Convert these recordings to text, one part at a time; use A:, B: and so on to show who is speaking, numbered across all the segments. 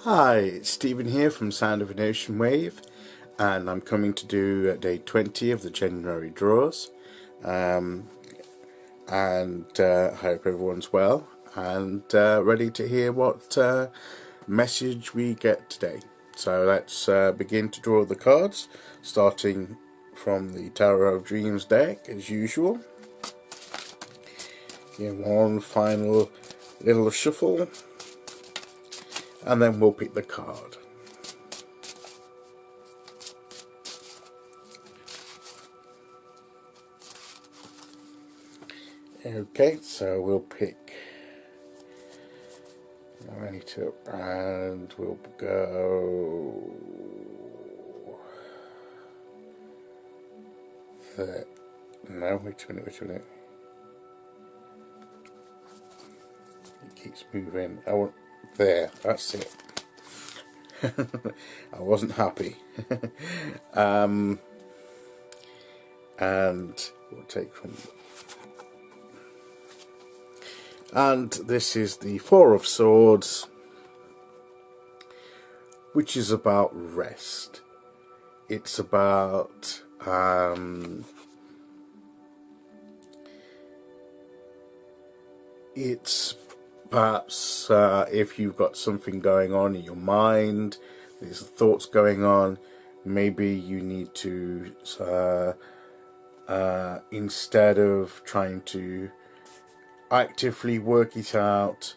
A: Hi, it's Stephen here from Sound of an Ocean Wave, and I'm coming to do day 20 of the January draws. I hope everyone's well and ready to hear what message we get today. So let's begin to draw the cards, starting from the Tower of Dreams deck as usual. Give one final little shuffle, and then we'll pick the card. Okay, so we'll pick 92 and we'll go there. No, wait a minute. It keeps moving. I want there, that's it. I wasn't happy. And we'll take from, and this is the Four of Swords, which is about rest. It's about it's perhaps if you've got something going on in your mind, there's thoughts going on, maybe you need to instead of trying to actively work it out,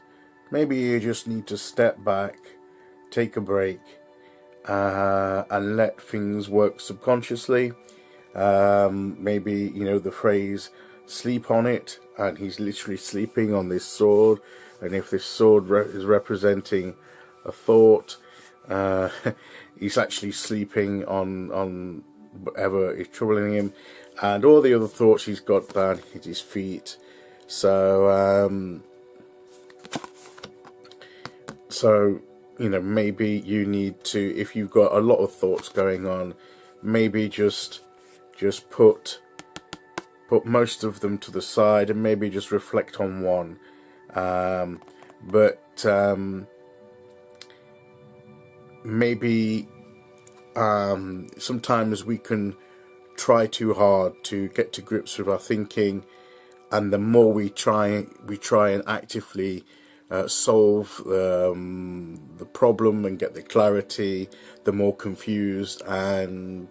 A: maybe you just need to step back, take a break, and let things work subconsciously. Maybe, you know, the phrase sleep on it, and he's literally sleeping on this sword, and if this sword is representing a thought, he's actually sleeping on whatever is troubling him, and all the other thoughts he's got down at his feet. So you know, maybe you need to, if you've got a lot of thoughts going on, maybe just put most of them to the side and maybe just reflect on one. Maybe sometimes we can try too hard to get to grips with our thinking, and the more we try and actively solve the problem and get the clarity, the more confused and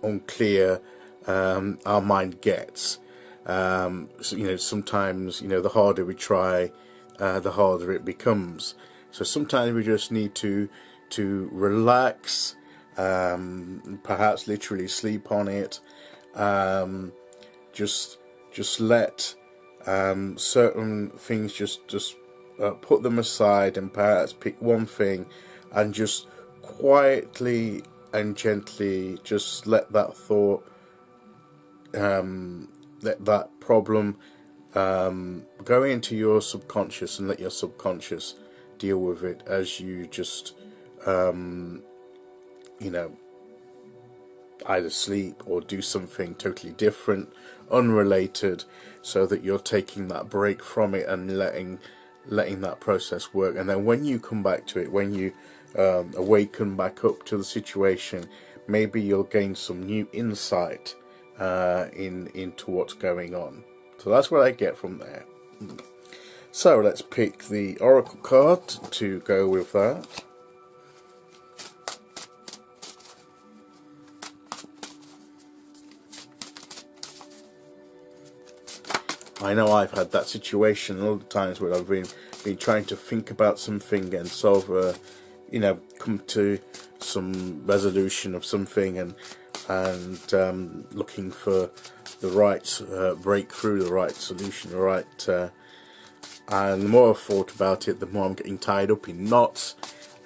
A: unclear our mind gets. So, you know, sometimes, you know, the harder we try, the harder it becomes. So sometimes we just need to relax, perhaps literally sleep on it. Just let certain things just put them aside, and perhaps pick one thing and just quietly and gently just let that thought, let that problem go into your subconscious, and let your subconscious deal with it as you just you know, either sleep or do something totally different, unrelated, so that you're taking that break from it and letting that process work. And then when you come back to it, when you awaken back up to the situation, maybe you'll gain some new insight into what's going on. So that's what I get from there. So let's pick the Oracle card to go with that. I know I've had that situation all the times where I've been trying to think about something and solve you know, come to some resolution of something, and looking for the right breakthrough, the right solution, the right and the more I've thought about it, the more I'm getting tied up in knots.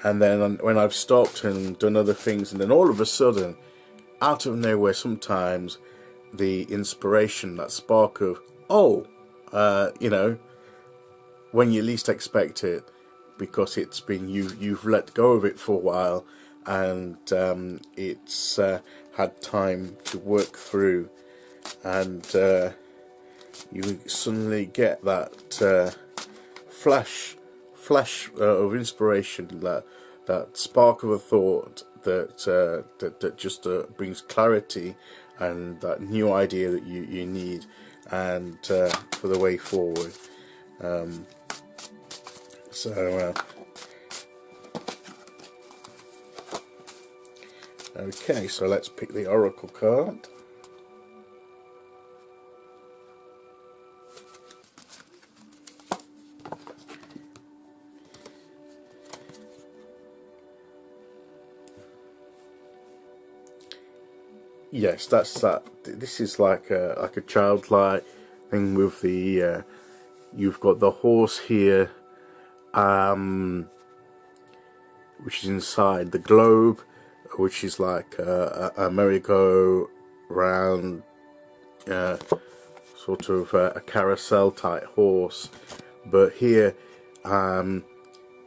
A: And then when I've stopped and done other things, and then all of a sudden, out of nowhere, sometimes the inspiration, that spark of, oh, you know, when you least expect it, because it's been, you've let go of it for a while, and it's had time to work through, and you suddenly get that flash flash of inspiration, that spark of a thought that just brings clarity and that new idea that you need, and for the way forward. Okay, so let's pick the Oracle card. Yes, that's that. This is like a childlike thing with the you've got the horse here, which is inside the globe, which is like a merry-go-round, sort of a carousel type horse. But here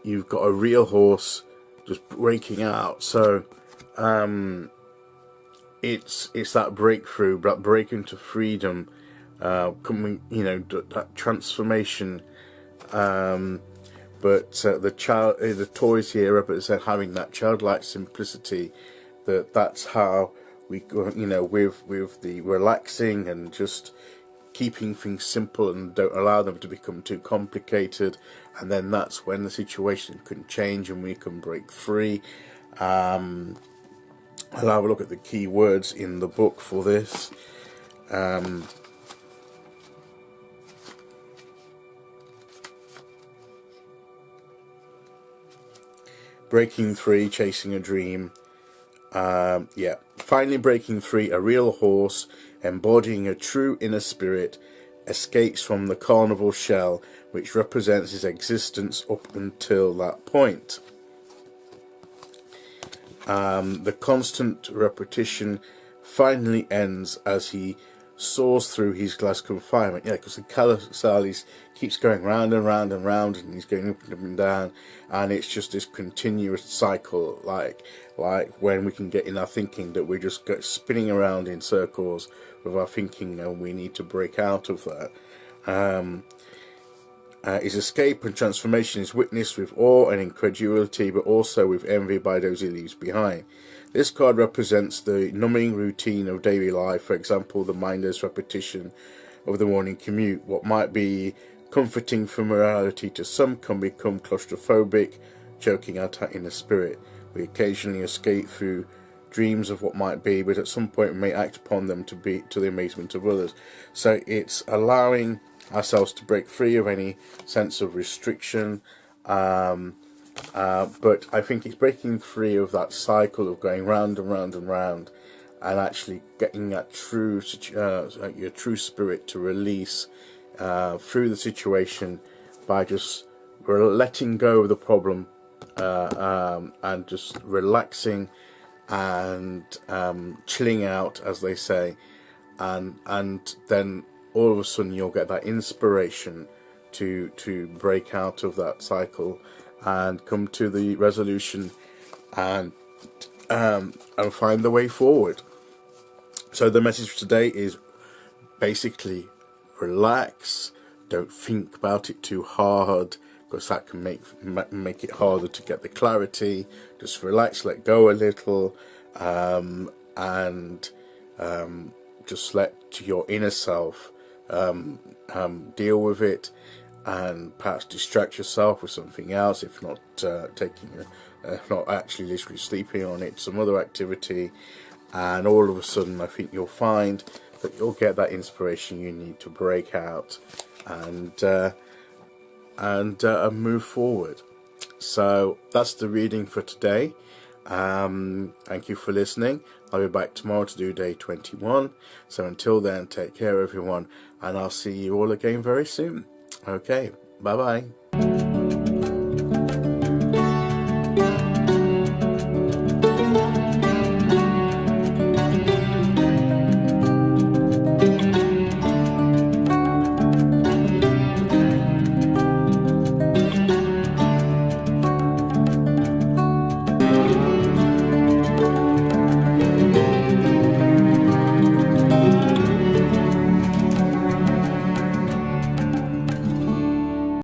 A: you've got a real horse just breaking out. So it's that breakthrough, that break into freedom, coming, that transformation. But the toys here represent having that childlike simplicity. That's how we go, with the relaxing and just keeping things simple and don't allow them to become too complicated. And then that's when the situation can change and we can break free. I'll have a look at the key words in the book for this. Breaking free, chasing a dream. Yeah, finally breaking free, a real horse, embodying a true inner spirit, escapes from the carnival shell, which represents his existence up until that point. The constant repetition finally ends as he soars through his glass confinement. Yeah, because the carousel keeps going round and round and round, and he's going up and down, and it's just this continuous cycle, like when we can get in our thinking that we're just spinning around in circles with our thinking, and we need to break out of that. His escape and transformation is witnessed with awe and incredulity, but also with envy by those he leaves behind. This card represents the numbing routine of daily life. For example, the mindless repetition of the morning commute. What might be comforting familiarity to some can become claustrophobic, choking our inner spirit. We occasionally escape through dreams of what might be, but at some point we may act upon them to the amazement of others. So it's allowing ourselves to break free of any sense of restriction, but I think it's breaking free of that cycle of going round and round and round, and actually getting that your true spirit to release through the situation by just letting go of the problem, and just relaxing and chilling out, as they say, and then all of a sudden you'll get that inspiration to break out of that cycle and come to the resolution and find the way forward. So the message for today is basically relax, don't think about it too hard, because that can make it harder to get the clarity. Just relax, let go a little, and just let your inner self deal with it, and perhaps distract yourself with something else, if not not actually literally sleeping on it, some other activity, and all of a sudden I think you'll find that you'll get that inspiration you need to break out and move forward. So that's the reading for today. Thank you for listening. I'll be back tomorrow to do day 21. So until then, take care everyone, and I'll see you all again very soon. Okay, bye bye.